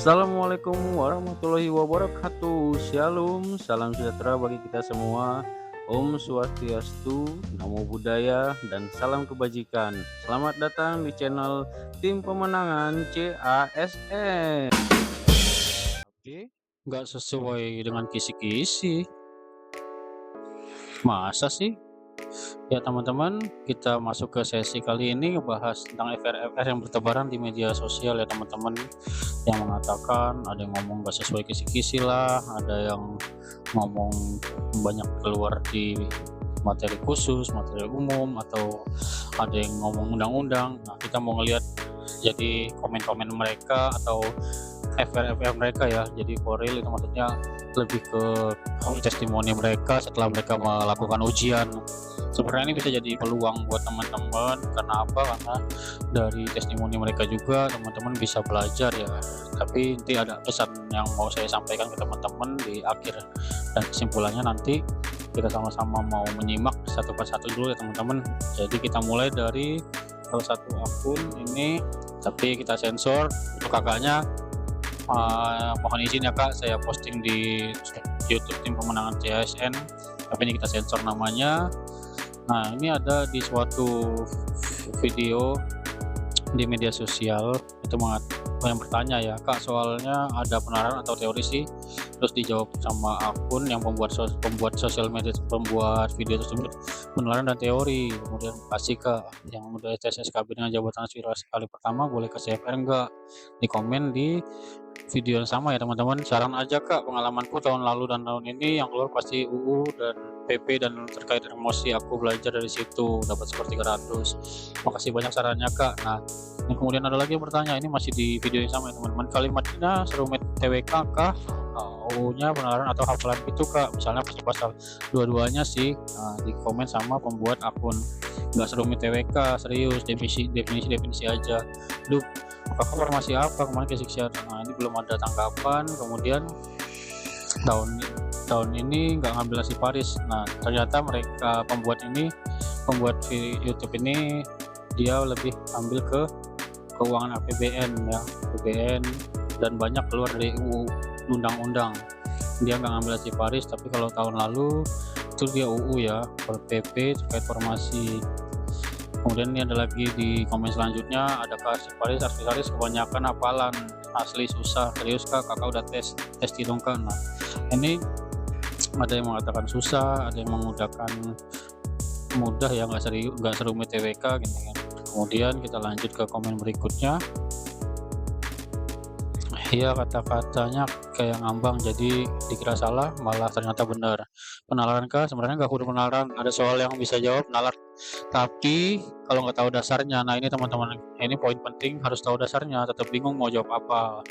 Assalamualaikum warahmatullahi wabarakatuh. Shalom, salam sejahtera bagi kita semua. Om Swastiastu, Namo Buddhaya, dan salam kebajikan. Selamat datang di channel Tim Pemenangan CASN. Oke, nggak sesuai dengan kisi-kisi. Masa sih? Ya teman-teman, kita masuk ke sesi kali ini ngebahas tentang FR yang bertebaran di media sosial ya teman-teman, yang mengatakan ada yang ngomong gak sesuai kisi-kisi lah, ada yang ngomong banyak keluar di materi khusus, materi umum, atau ada yang ngomong undang-undang. Nah, kita mau ngelihat jadi komen-komen mereka atau FR mereka ya, jadi for real itu maksudnya lebih ke testimoni mereka setelah mereka melakukan ujian. Sebenarnya ini bisa jadi peluang buat teman-teman, karena apa? Karena dari testimoni mereka juga teman-teman bisa belajar ya. Tapi nanti ada pesan yang mau saya sampaikan ke teman-teman di akhir, dan kesimpulannya nanti kita sama-sama mau menyimak satu persatu dulu ya teman-teman. Jadi kita mulai dari salah satu akun ini, tapi kita sensor untuk kakaknya. Mohon izin ya kak, saya posting di YouTube Tim Pemenangan CASN, tapi ini kita sensor namanya. Nah, ini ada di suatu video di media sosial itu yang bertanya ya kak, soalnya ada penalaran atau teori sih, terus dijawab sama akun yang pembuat sosial media, pembuat video tersebut, penalaran dan teori. Kemudian kasih kak, yang udah tes SKB dengan jabatan aspirasi kali pertama boleh ke CFR enggak, di komen di video yang sama ya teman-teman. Saran aja kak, pengalamanku tahun lalu dan tahun ini yang keluar pasti UU dan PP, dan terkait emosi aku belajar dari situ dapat skor 300. Makasih banyak sarannya kak. Nah, yang kemudian ada lagi yang bertanya, ini masih di video yang sama ya teman-teman, kalimatnya serumit TWK kah, UU-nya penalaran atau hafalan itu kak, misalnya pasal dua-duanya sih. Nah, di komen sama pembuat akun, nggak serumit TWK, serius, definisi aja. Duh, apakah formasi apa kemarin ke Siksiar? Nah, ini belum ada tanggapan. Kemudian tahun ini nggak ngambil nasi Paris. Nah, ternyata mereka pembuat YouTube ini dia lebih ambil ke keuangan APBN ya, APBN, dan banyak keluar dari UU undang-undang. Dia nggak ngambil nasi Paris, tapi kalau tahun lalu itu dia UU ya, per PP terkait formasi. Kemudian ini ada lagi di komen selanjutnya, ada Paris artis kebanyakan hafalan, asli susah, serius kak, kakak udah tes dong kak. Nah, ini ada yang mengatakan susah, ada yang menggunakan mudah ya, nggak serumit TWK gitu kan. Kemudian kita lanjut ke komen berikutnya. Iya, kata-katanya kayak ngambang, jadi dikira salah malah ternyata benar. Penalaran kah? Sebenarnya nggak kudu penalaran, ada soal yang bisa jawab nalar, tapi kalau nggak tahu dasarnya. Nah, ini teman-teman, ini poin penting, harus tahu dasarnya, tetap bingung mau jawab apa.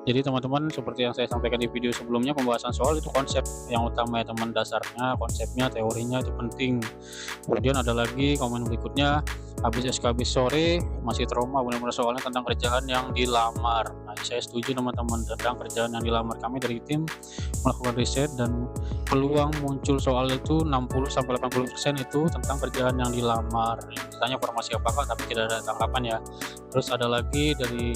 Jadi teman-teman, seperti yang saya sampaikan di video sebelumnya, pembahasan soal itu konsep yang utama ya teman, dasarnya, konsepnya, teorinya itu penting. Kemudian ada lagi komen berikutnya, habis SKB sore masih trauma benar-benar soalnya tentang kerjaan yang dilamar. Nah, saya setuju teman-teman tentang kerjaan yang dilamar. Kami dari tim melakukan riset dan peluang muncul soal itu 60-80% itu tentang kerjaan yang dilamar. Ditanya formasi apakah, tapi tidak ada tanggapan ya. Terus ada lagi dari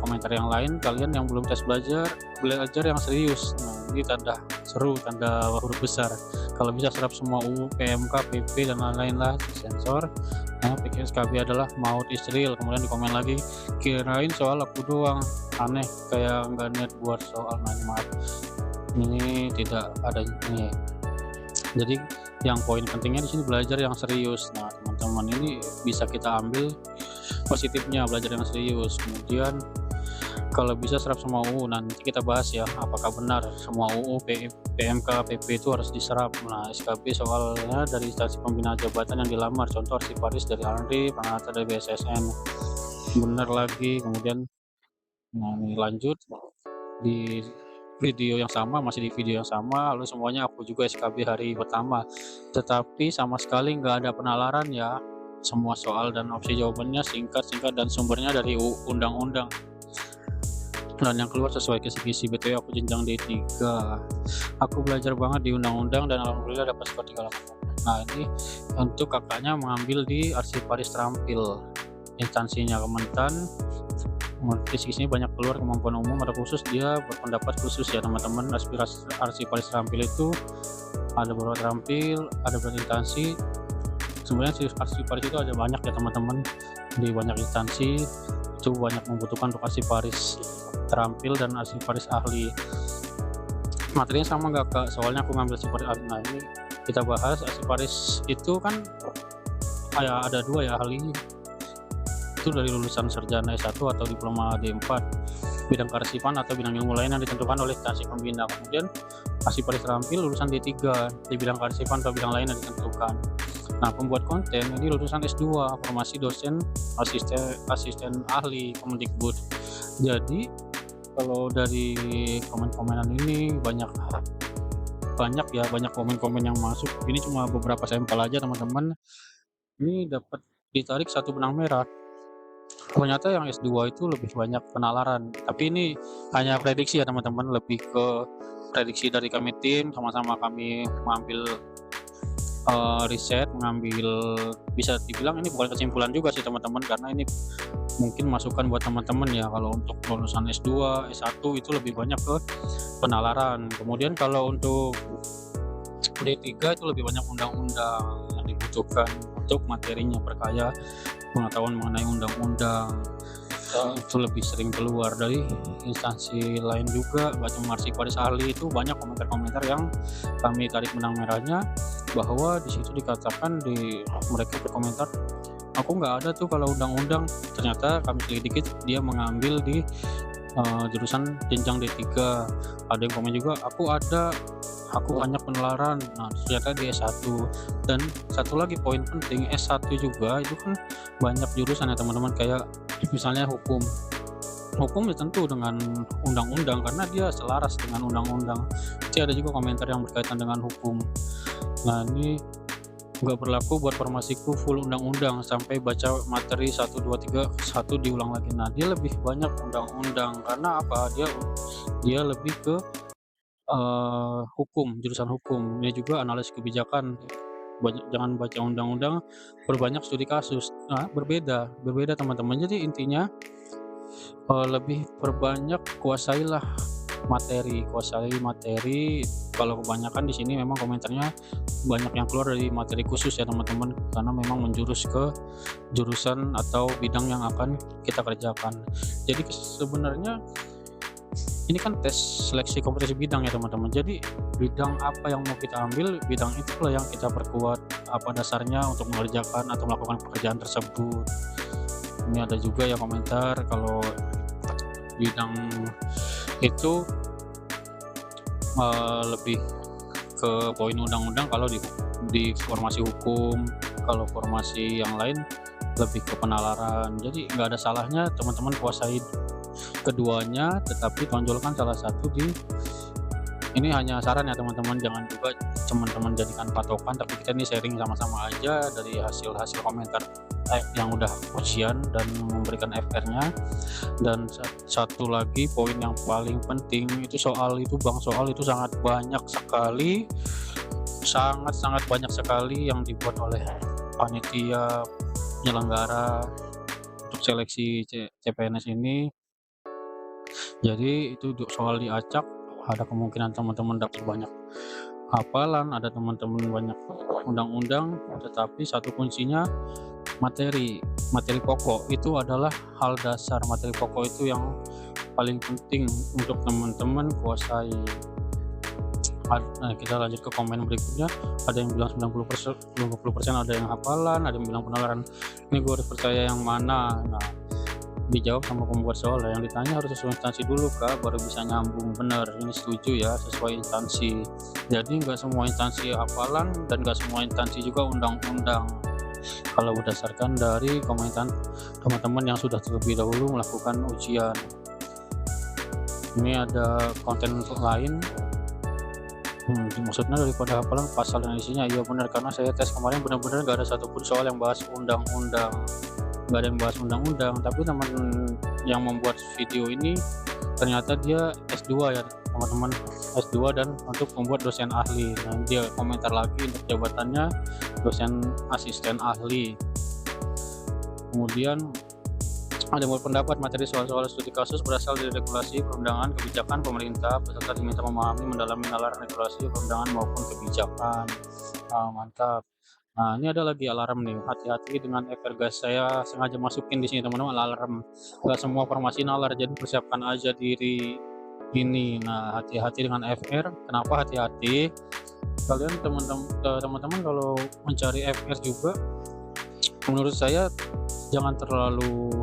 komentar yang lain, kalian yang belum tes belajar yang serius. Nah, ini tanda seru, tanda huruf besar. Kalau bisa serap semua UU, PMK, PP, dan lain-lain lah, sensor. Nah, pikir SKB adalah maut Israel. Kemudian di komen lagi, kirain soal aku doang, aneh, kayak nggak niat buat soal. Nah, maaf, ini tidak ada ini. Jadi yang poin pentingnya di sini belajar yang serius. Nah, teman-teman, ini bisa kita ambil positifnya, belajar yang serius. Kemudian kalau bisa serap semua UU, nanti kita bahas ya apakah benar semua UU, PMK, PP itu harus diserap. Nah, SKB soalnya dari instansi pembina jabatan yang dilamar, contoh arsiparis dari ANRI, penata dari BSSN, benar lagi. Kemudian nah, ini lanjut di video yang sama, masih di video yang sama, lalu semuanya aku juga SKB hari pertama, tetapi sama sekali nggak ada penalaran ya. Semua soal dan opsi jawabannya singkat dan sumbernya dari undang-undang, dan yang keluar sesuai kisi-kisi. BTW aku jenjang D3, aku belajar banget di undang-undang dan alhamdulillah dapat skor 38. Nah, ini untuk kakaknya mengambil di arsiparis terampil, instansinya Kementan, kisi-kisinya banyak keluar, kemampuan umum ada khusus, dia berpendapat khusus ya teman-teman. Arsiparis terampil itu ada beberapa terampil, ada berinstansi. Sebenarnya arsiparis itu ada banyak ya teman-teman, di banyak instansi itu banyak membutuhkan untuk arsiparis terampil dan arsiparis ahli. Materinya sama nggak Kak? Soalnya aku ngambil arsiparis ahli. Nah ini kita bahas arsiparis itu kan kayak ada dua ya, ahli itu dari lulusan sarjana S1 atau diploma D4, bidang kearsipan atau bidang ilmu lain yang ditentukan oleh instansi pembina. Kemudian arsiparis terampil lulusan D3 di bidang kearsipan atau bidang lain yang ditentukan. Nah, pembuat konten ini lulusan S2, formasi dosen asisten ahli Kemendikbud. Jadi kalau dari komen-komenan ini banyak komen-komen yang masuk. Ini cuma beberapa sampel aja teman-teman. Ini dapat ditarik satu benang merah. Ternyata yang S2 itu lebih banyak penalaran, tapi ini hanya prediksi ya teman-teman, lebih ke prediksi dari kami tim, sama-sama kami mengambil riset, bisa dibilang ini bukan kesimpulan juga sih teman-teman, karena ini mungkin masukan buat teman-teman ya. Kalau untuk lulusan S2, S1 itu lebih banyak ke penalaran. Kemudian kalau untuk D3 itu lebih banyak undang-undang yang dibutuhkan untuk materinya, perkaya pengetahuan mengenai undang-undang. Itu lebih sering keluar dari instansi lain juga. Baca arsiparis ahli itu banyak komentar-komentar yang kami tarik benang merahnya, bahwa di situ dikatakan, mereka berkomentar, aku nggak ada tuh kalau undang-undang. Ternyata kami selidiki dia mengambil di jurusan jenjang D3. Ada yang komen juga, aku banyak penalaran. Nah, ternyata di S1. Dan satu lagi poin penting, S1 juga itu kan banyak jurusan ya teman-teman, kayak misalnya hukum ya tentu dengan undang-undang karena dia selaras dengan undang-undang. Jadi ada juga komentar yang berkaitan dengan hukum. Nah, ini nggak berlaku buat formasiku full undang-undang, sampai baca materi 1, 2, 3, 1 diulang lagi. Nah, dia lebih banyak undang-undang karena apa? Dia lebih ke hukum, jurusan hukum. Ini juga analisis kebijakan. Jangan baca undang-undang, berbanyak studi kasus. Nah, berbeda teman-teman. Jadi intinya lebih perbanyak, kuasai materi. Kalau kebanyakan di sini memang komentarnya banyak yang keluar dari materi khusus ya teman-teman, karena memang menjurus ke jurusan atau bidang yang akan kita kerjakan. Jadi sebenarnya ini kan tes seleksi kompetensi bidang ya teman-teman. Jadi bidang apa yang mau kita ambil, bidang itulah yang kita perkuat apa dasarnya untuk mengerjakan atau melakukan pekerjaan tersebut. Ini ada juga ya komentar kalau bidang itu lebih ke poin undang-undang kalau di formasi hukum, kalau formasi yang lain lebih ke penalaran. Jadi nggak ada salahnya teman-teman kuasai keduanya, tetapi tonjolkan salah satu ini hanya saran ya teman-teman, jangan juga teman-teman jadikan patokan, tapi kita ini sharing sama-sama aja dari hasil komentar yang udah ujian dan memberikan FR-nya. Dan satu lagi poin yang paling penting itu soal itu sangat banyak sekali yang dibuat oleh panitia penyelenggara untuk seleksi CPNS ini. Jadi itu soal diacak, ada kemungkinan teman-teman dapat banyak hafalan, ada teman-teman banyak undang-undang, tetapi satu kuncinya materi pokok itu adalah hal dasar. Materi pokok itu yang paling penting untuk teman-teman kuasai. Nah, kita lanjut ke komen berikutnya. Ada yang bilang 90%, ada yang hafalan, ada yang bilang penalaran. Ini gue harus percaya yang mana? Nah, dijawab sama pembuat soal, yang ditanya harus sesuai instansi dulu Kak, baru bisa nyambung. Bener, ini setuju ya, sesuai instansi. Jadi nggak semua instansi hafalan dan nggak semua instansi juga undang-undang. Kalau berdasarkan dari komentar teman-teman yang sudah terlebih dahulu melakukan ujian. Ini ada konten lain. Maksudnya daripada hafalan pasal dan isinya. Iya benar, karena saya tes kemarin benar-benar nggak ada satupun soal yang bahas undang-undang. Nggak ada yang bahas undang-undang, tapi teman yang membuat video ini ternyata dia S2 ya teman-teman, S2 dan untuk membuat dosen ahli. Nah, dia komentar lagi untuk jabatannya dosen asisten ahli. Kemudian Ada yang berpendapat materi soal-soal studi kasus berasal dari regulasi, perundangan, kebijakan pemerintah, peserta diminta memahami mendalami nalar regulasi, perundangan maupun kebijakan. Mantap. Nah, ini ada lagi alarm nih, hati-hati dengan efek gas. Saya sengaja masukin di sini teman-teman alarm. Nggak semua formasi nalar, jadi persiapkan aja diri ini. Nah, hati-hati dengan FR. Kenapa hati-hati? Kalian teman-teman kalau mencari FR juga, menurut saya jangan terlalu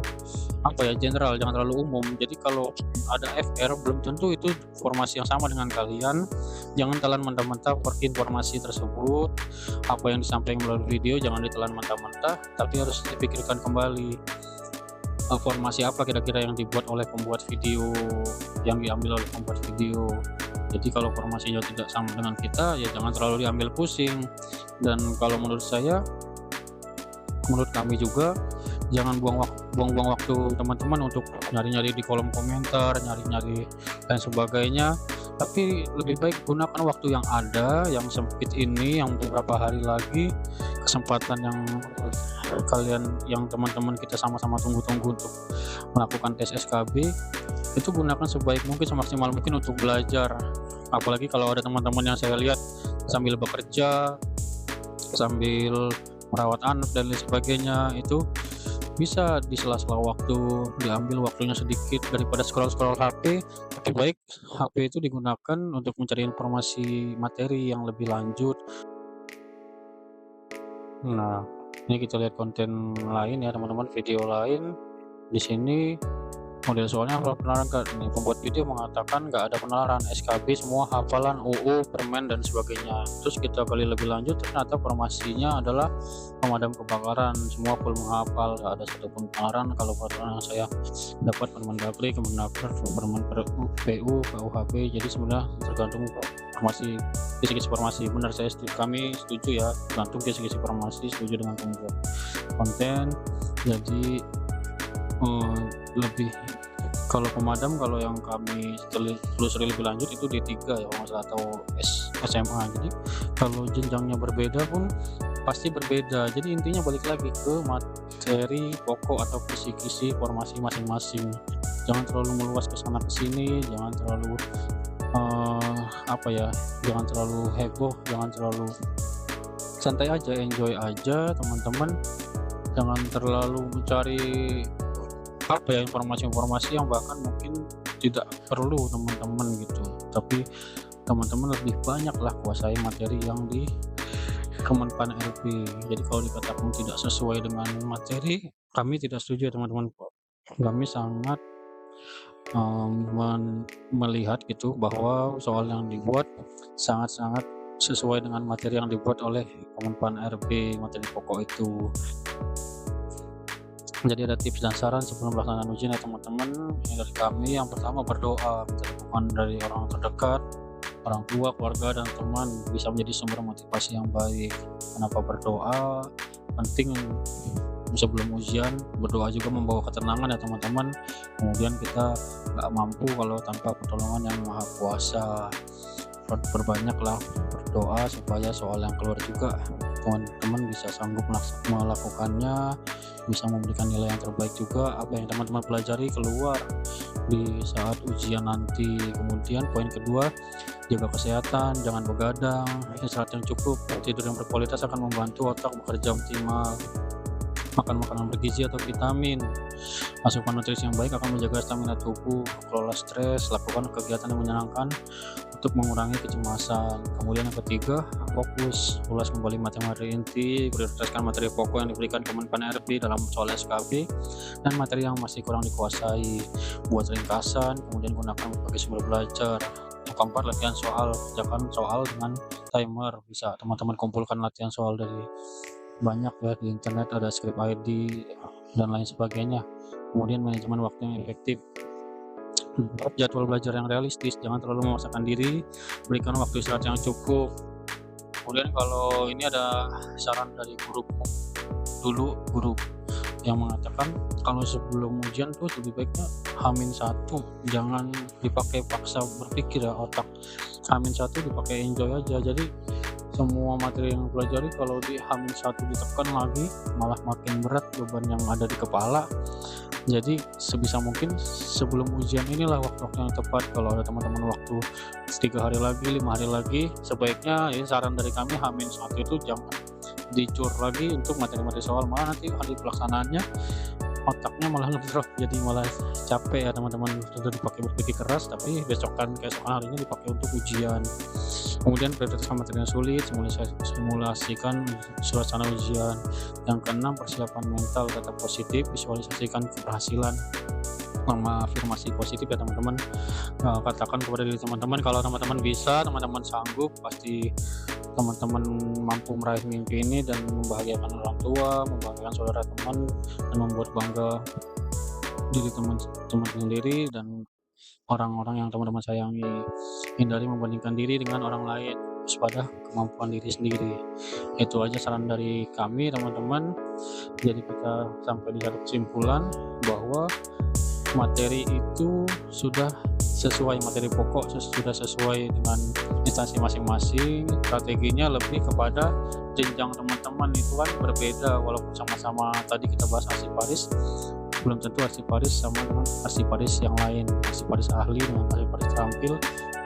general, jangan terlalu umum. Jadi kalau ada FR belum tentu itu informasi yang sama dengan kalian. Jangan telan mentah-mentah informasi tersebut. Apa yang disampaikan melalui video jangan ditelan mentah-mentah, tapi harus dipikirkan kembali. Formasi apa kira-kira yang dibuat oleh pembuat video, yang diambil oleh pembuat video. Jadi kalau formasinya tidak sama dengan kita, ya jangan terlalu diambil pusing. Dan kalau menurut kami juga, jangan buang-buang waktu teman-teman untuk nyari-nyari di kolom komentar, nyari-nyari dan sebagainya. Tapi lebih baik gunakan waktu yang ada, yang sempit ini, yang beberapa hari lagi, kesempatan yang teman-teman kita sama-sama tunggu-tunggu untuk melakukan tes SKB, itu gunakan sebaik mungkin, semaksimal mungkin untuk belajar. Apalagi kalau ada teman-teman yang saya lihat sambil bekerja, sambil merawat anak dan lain sebagainya, itu bisa di sela-sela waktu diambil waktunya sedikit daripada scroll-scroll HP. Lebih baik HP itu digunakan untuk mencari informasi materi yang lebih lanjut. Nah, ini kita lihat konten lain ya teman-teman, video lain. Di sini model soalnya penalaran nih, pembuat video mengatakan nggak ada penalaran, SKB semua hafalan, UU, permen dan sebagainya. Terus kita gali lebih lanjut, ternyata formasinya adalah pemadam kebakaran, semua full menghafal, nggak ada satupun penalaran. Kalau peraturan yang saya dapat Permendagri, Kemenaker, Permen PU, KUHP, jadi sebenarnya tergantung formasi, kisi-kisi formasi. Benar, kami setuju ya, tergantung kisi-kisi formasi, setuju dengan pembuat konten. Jadi lebih kalau pemadam, kalau yang kami telusuri lebih lanjut itu D3 ya kalau nggak salah, atau SMA. Jadi kalau jenjangnya berbeda pun pasti berbeda. Jadi intinya balik lagi ke materi pokok atau kisi-kisi formasi masing-masing. Jangan terlalu meluas ke sana ke sini, jangan terlalu jangan terlalu heboh, jangan terlalu santai aja, enjoy aja teman-teman. Jangan terlalu mencari informasi-informasi yang bahkan mungkin tidak perlu teman-teman gitu. Tapi teman-teman lebih banyaklah kuasai materi yang di Kemenpan RB. Jadi kalau dikatakan tidak sesuai dengan materi, kami tidak setuju teman-teman. Kami sangat melihat gitu bahwa soal yang dibuat sangat-sangat sesuai dengan materi yang dibuat oleh Kemenpan RB, materi pokok itu. Jadi ada tips dan saran sebelum pelaksanaan ujian ya teman-teman. Ini dari kami, yang pertama berdoa, minta dukungan dari orang terdekat, orang tua, keluarga dan teman, bisa menjadi sumber motivasi yang baik. Kenapa berdoa penting? Sebelum ujian berdoa juga membawa ketenangan ya teman-teman. Kemudian kita nggak mampu kalau tanpa pertolongan yang maha kuasa. Perbanyaklah berdoa supaya soal yang keluar juga teman-teman bisa sanggup melakukannya, bisa memberikan nilai yang terbaik juga. Apa yang teman-teman pelajari keluar di saat ujian nanti. Kemudian poin kedua, jaga kesehatan, jangan begadang, istirahat yang cukup, tidur yang berkualitas akan membantu otak bekerja optimal. Makan makanan bergizi atau vitamin, asupan nutrisi yang baik akan menjaga stamina tubuh, kelola stres, lakukan kegiatan yang menyenangkan untuk mengurangi kecemasan. Kemudian yang ketiga, fokus, ulas kembali materi inti, prioritaskan materi pokok yang diberikan Kemenpan RB dalam soal SKB dan materi yang masih kurang dikuasai. Buat ringkasan, kemudian gunakan berbagai sumber belajar. Yang keempat, latihan soal, kerjakan soal dengan timer. Bisa teman-teman kumpulkan latihan soal dari banyak ya di internet, ada script ID dan lain sebagainya. Kemudian manajemen waktu yang efektif, jadwal belajar yang realistis, jangan terlalu memaksakan diri, berikan waktu istirahat yang cukup. Kemudian kalau ini ada saran dari guru yang mengatakan kalau sebelum ujian tuh lebih baiknya H-1, jangan dipakai paksa berpikir ya otak. H-1 dipakai enjoy aja. Jadi semua materi yang pelajari kalau di H-1 ditekan lagi malah makin berat beban yang ada di kepala. Jadi sebisa mungkin sebelum ujian inilah waktu-waktu yang tepat. Kalau ada teman-teman waktu 3 hari lagi, 5 hari lagi, sebaiknya ya saran dari kami H-1 itu jangan dicur lagi untuk materi-materi soal, malah nanti hari pelaksanaannya otaknya malah ngedrop, jadi malah capek ya teman-teman. Sudah dipakai berpikir keras, tapi keesokan harinya dipakai untuk ujian. Kemudian prioritaskan materi yang sulit, simulasikan suasana ujian. Yang keenam, persiapan mental tetap positif, visualisasikan keberhasilan. Afirmasi positif ya teman-teman. Katakan kepada diri teman-teman kalau teman-teman bisa, teman-teman sanggup, pasti teman-teman mampu meraih mimpi ini dan membahagiakan orang tua, membahagiakan saudara teman, dan membuat bangga diri teman-teman sendiri dan orang-orang yang teman-teman sayangi. Hindari membandingkan diri dengan orang lain, fokus pada kemampuan diri sendiri. Itu aja saran dari kami teman-teman. Jadi kita sampai di satu kesimpulan bahwa materi itu sudah sesuai, materi pokok sudah sesuai dengan instansi masing-masing. Strateginya lebih kepada jenjang teman-teman itu kan berbeda, walaupun sama-sama tadi kita bahas arsiparis, belum tentu arsiparis sama dengan arsiparis yang lain. Arsiparis ahli dengan arsiparis terampil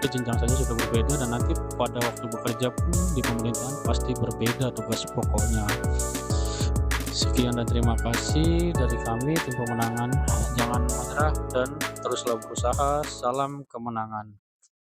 itu jenjang saja sudah berbeda, dan nanti pada waktu bekerja pun di pemerintahan pasti berbeda tugas pokoknya. Sekian dan terima kasih dari kami tim pemenangan. Jangan menyerah dan teruslah berusaha. Salam kemenangan.